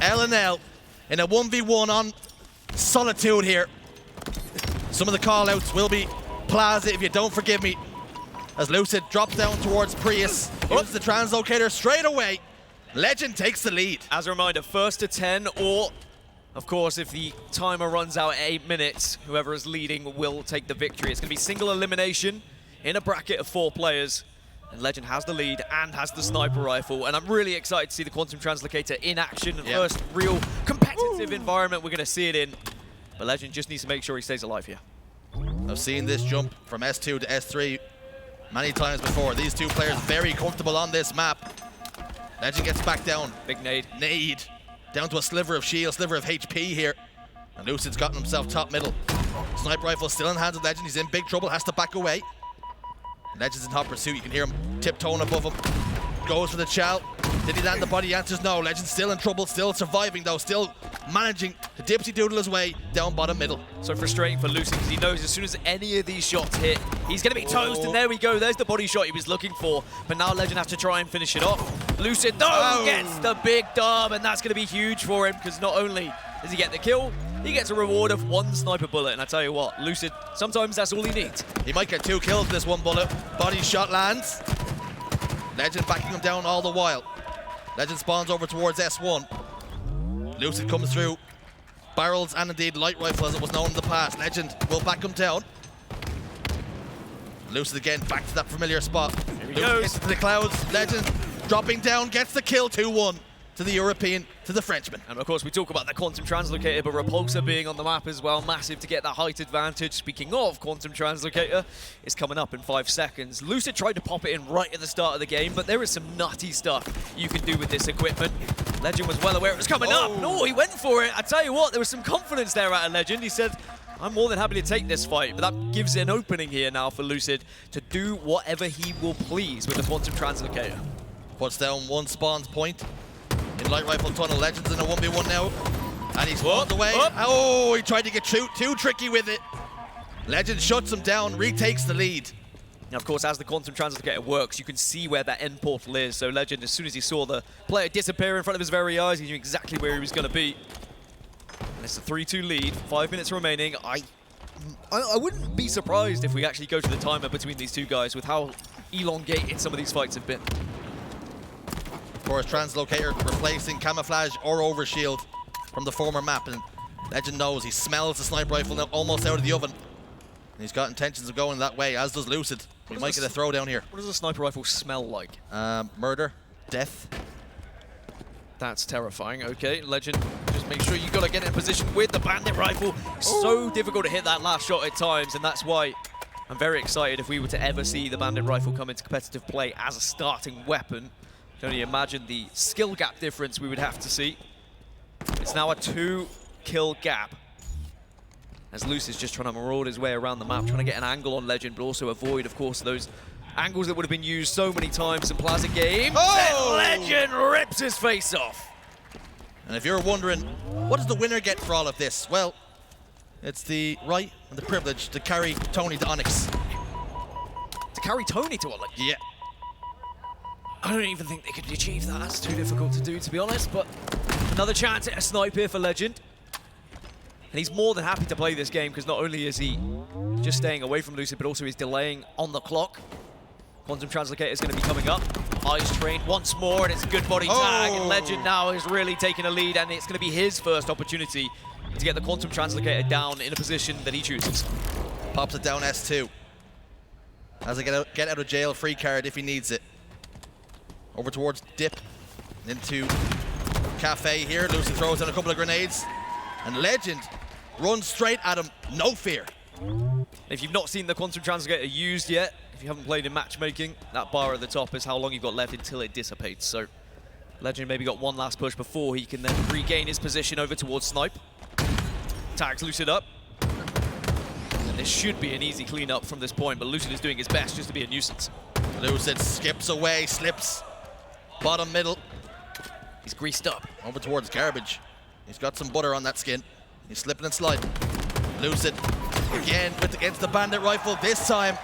L&L in a 1v1 on Solitude here. Some of the call-outs will be Plaza, if you don't forgive me, as Lucid drops down towards Prius. Uses the translocator straight away. Lqgend takes the lead. As a reminder, first to 10, or, of course, if the timer runs out at 8 minutes, whoever is leading will take the victory. It's going to be single elimination in a bracket of 4 players. And Lqgend has the lead and has the sniper rifle. And I'm really excited to see the Quantum Translocator in action. The first real competitive environment we're going to see it in. But Lqgend just needs to make sure he stays alive here. I've seen this jump from S2 to S3 many times before. These two players very comfortable on this map. Lqgend gets back down. Big nade. Nade. Down to a sliver of shield, sliver of HP here. And Lucid's gotten himself top middle. Sniper rifle still in hands of Lqgend. He's in big trouble, has to back away. Lqgend's in hot pursuit. You can hear him tiptoeing above him. Goes for the chow. Did he land the body? The answer's no. Lqgend's still in trouble, still surviving though, still managing to dipsy doodle his way down bottom middle. So frustrating for Lucid because he knows as soon as any of these shots hit, he's going to be toast, and there we go. There's the body shot he was looking for, but now Lqgend has to try and finish it off. Lucid, though, gets the big dub, and that's going to be huge for him because not only does he get the kill, he gets a reward of 1 sniper bullet, and I tell you what, Lucid, sometimes that's all he needs. He might get 2 kills in this 1 bullet. Body shot lands. Lqgend backing him down all the while. Lqgend spawns over towards S1. Lucid comes through. Barrels and indeed light rifle as it was known in the past. Lqgend will back him down. Lucid again back to that familiar spot. Here he goes. Gets to the clouds. Lqgend dropping down, gets the kill 2-1 to the European, to the Frenchman. And of course we talk about the Quantum Translocator, but Repulsor being on the map as well, massive to get that height advantage. Speaking of Quantum Translocator, it's coming up in 5 seconds. Lucid tried to pop it in right at the start of the game, but there is some nutty stuff you can do with this equipment. Lqgend was well aware it was coming up. No, he went for it. I tell you what, there was some confidence there out of Lqgend. He said, I'm more than happy to take this fight, but that gives an opening here now for Lucid to do whatever he will please with the Quantum Translocator. Puts down 1 spawns point in light rifle tunnel. Legend's in a 1v1 now, and he spawns away. Oh, he tried to get too tricky with it. Lqgend shuts him down, retakes the lead. Now, of course, as the Quantum Translocator works, you can see where that end portal is. So Lqgend, as soon as he saw the player disappear in front of his very eyes, he knew exactly where he was going to be. And it's a 3-2 lead, 5 minutes remaining. I wouldn't be surprised if we actually go to the timer between these two guys with how elongated some of these fights have been. Of course, Translocator replacing camouflage or overshield from the former map, and Lqgend knows, he smells the sniper rifle now almost out of the oven. And he's got intentions of going that way, as does Lucid. We might get a throw down here. What does a sniper rifle smell like? Murder, death. That's terrifying. Okay, Lqgend, just make sure you got to get in position with the bandit rifle. So difficult to hit that last shot at times, and that's why I'm very excited if we were to ever see the bandit rifle come into competitive play as a starting weapon. You can only imagine the skill gap difference we would have to see. It's now a 2-kill gap, as Lucid's just trying to maraud his way around the map, trying to get an angle on Lqgend, but also avoid, of course, those angles that would have been used so many times in Plaza games. Oh! And Lqgend rips his face off. And if you're wondering, what does the winner get for all of this? Well, it's the right and the privilege to carry Tony to Onyx. To carry Tony to Onyx? Yeah. I don't even think they could achieve that. That's too difficult to do, to be honest, but another chance at a snipe here for Lqgend. And he's more than happy to play this game because not only is he just staying away from Lucid, but also he's delaying on the clock. Quantum Translocator is going to be coming up. Eyes trained once more, and it's a good body tag. And Lqgend now is really taking a lead, and it's going to be his first opportunity to get the Quantum Translocator down in a position that he chooses. Pops it down S2. Has a get out of jail free card if he needs it. Over towards Dip. Into Cafe here. Lucid throws in a couple of grenades. And Lqgend runs straight at him, no fear. If you've not seen the Quantum Translocator used yet, if you haven't played in matchmaking, that bar at the top is how long you've got left until it dissipates. So Lqgend maybe got one last push before he can then regain his position over towards Snipe. Tags Lucid up. And this should be an easy cleanup from this point, but Lucid is doing his best just to be a nuisance. Lucid skips away, slips. Bottom middle. He's greased up. Over towards Garbage. He's got some butter on that skin. He's slipping and sliding. Lucid again against the bandit rifle this time.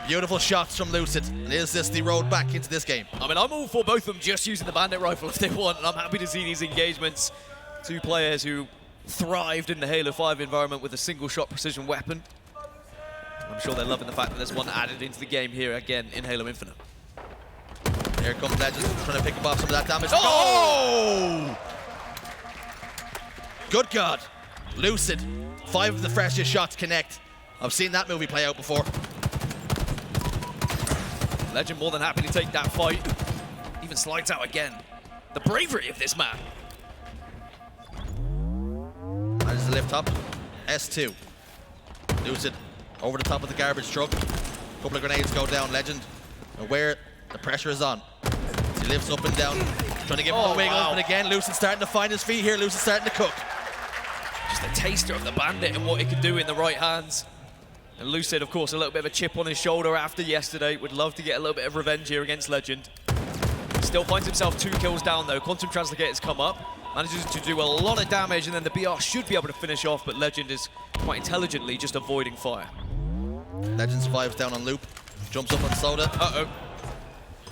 Beautiful shots from Lucid. And is this the road back into this game? I mean, I'm all for both of them just using the Bandit rifle if they want, and I'm happy to see these engagements. Two players who thrived in the Halo 5 environment with a single-shot precision weapon. I'm sure they're loving the fact that there's one added into the game here again in Halo Infinite. Here comes Legend, trying to pick up off some of that damage. Oh! Good God. Lucid, 5 of the freshest shots connect. I've seen that movie play out before. Legend more than happy to take that fight. Even slides out again. The bravery of this man. Manages to lift up. S2. Lucid over the top of the garbage truck. A couple of grenades go down. Legend aware the pressure is on. He lifts up and down, trying to give him a wiggle. Wow. But again, Lucid starting to find his feet here. Lucid starting to cook. Just a taster of the Bandit and what he can do in the right hands. And Lucid, of course, a little bit of a chip on his shoulder after yesterday. Would love to get a little bit of revenge here against Legend. Still finds himself 2 kills down, though. Quantum Translocator's come up. Manages to do a lot of damage, and then the BR should be able to finish off, but Legend is quite intelligently just avoiding fire. Legend survives down on loop. Jumps up on Soda. Uh-oh.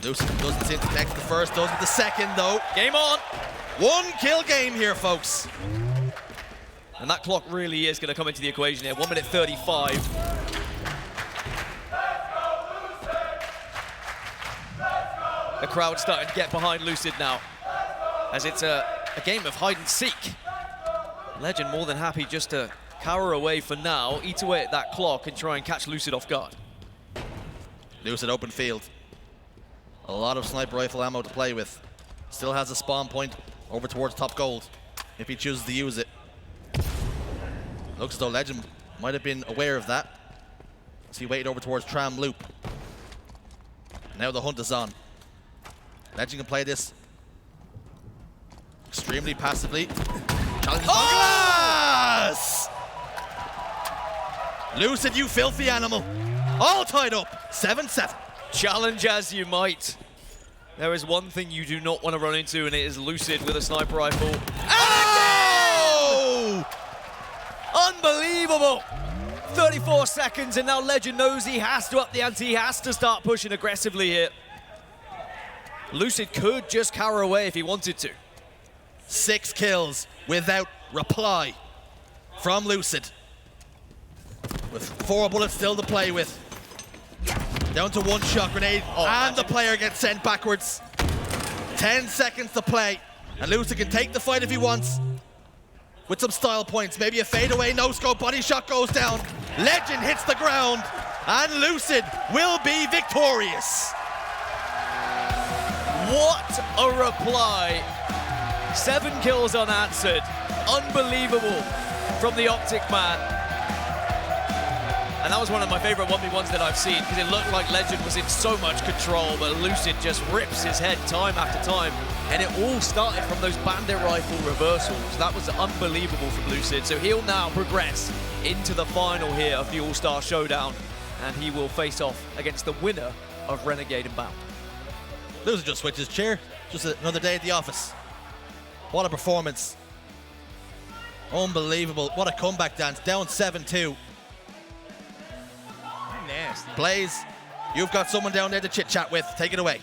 Lucid doesn't seem to connect the first, does with the second, though. Game on! 1 kill game here, folks. And that clock really is going to come into the equation here. 1 minute 35. The crowd's starting to get behind Lucid now, as it's a game of hide and seek. Legend more than happy just to cower away for now, eat away at that clock and try and catch Lucid off guard. Lucid open field. A lot of sniper rifle ammo to play with. Still has a spawn point over towards top gold if he chooses to use it. Looks as though Legend might have been aware of that, as he waited over towards Tram Loop. Now the hunt is on. Legend can play this extremely passively. Challenges glass! Lucid, you filthy animal. All tied up, 7-7. Challenge as you might. There is one thing you do not want to run into, and it is Lucid with a sniper rifle. Oh! Unbelievable! 34 seconds, and now Legend knows he has to up the ante. He has to start pushing aggressively here. Lucid could just cower away if he wanted to. 6 kills without reply from Lucid, with 4 bullets still to play with. Down to 1 shot grenade, and the player gets sent backwards. 10 seconds to play, and Lucid can take the fight if he wants, with some style points. Maybe a fadeaway, no-scope body shot goes down. Legend hits the ground, and Lucid will be victorious. What a reply. 7 kills unanswered. Unbelievable from the OpTic man. And that was one of my favorite 1v1s that I've seen, because it looked like Legend was in so much control, but Lucid just rips his head time after time. And it all started from those Bandit rifle reversals. That was unbelievable from Lucid. So he'll now progress into the final here of the All-Star Showdown, and he will face off against the winner of Renegade and Bound. Lucid just switched his chair. Just another day at the office. What a performance. Unbelievable. What a comeback dance. Down 7-2. Nasty. Blaze, you've got someone down there to chit-chat with. Take it away.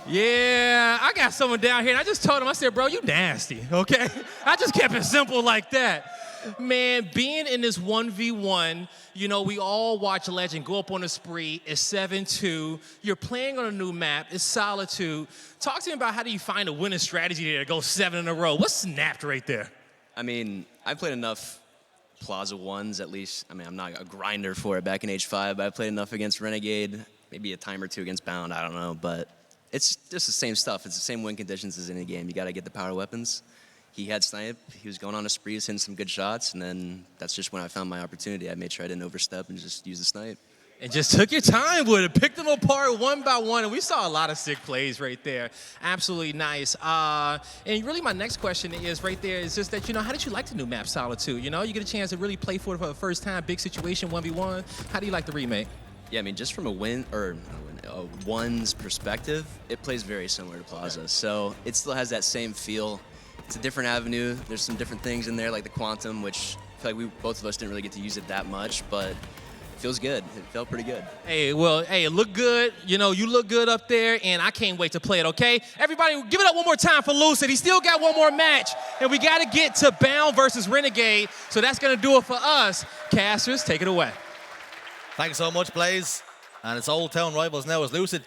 Yeah, I got someone down here, and I just told him, I said, bro, you nasty, okay? I just kept it simple like that. Man, being in this 1v1, you know, we all watch Legend go up on a spree. It's 7-2. You're playing on a new map. It's Solitude. Talk to me about how do you find a winning strategy there to go 7 in a row. What's snapped right there? I mean, I played enough Plaza 1s, at least. I mean, I'm not a grinder for it back in H5, but I played enough against Renegade, maybe a time or 2 against Bound, I don't know. But it's just the same stuff. It's the same win conditions as any game. You got to get the power weapons. He had snipe. He was going on a spree, hitting some good shots, and then that's just when I found my opportunity. I made sure I didn't overstep and just use the snipe. And just took your time with it, picked them apart one by one, and we saw a lot of sick plays right there. Absolutely nice. And really my next question is right there is just that, you know, how did you like the new map, Solitude? You know, you get a chance to really play for it for the first time, big situation, 1v1. How do you like the remake? Yeah, I mean, just from a one's perspective, it plays very similar to Plaza. So it still has that same feel. It's a different avenue. There's some different things in there, like the Quantum, which I feel like both of us didn't really get to use it that much, but feels good. It felt pretty good. Hey, well, hey, it looked good. You know, you look good up there, and I can't wait to play it, okay? Everybody, give it up one more time for Lucid. He still got one more match, and we got to get to Bound versus Renegade, so that's going to do it for us. Casters, take it away. Thanks so much, Blaze. And it's Old Town Rivals now as Lucid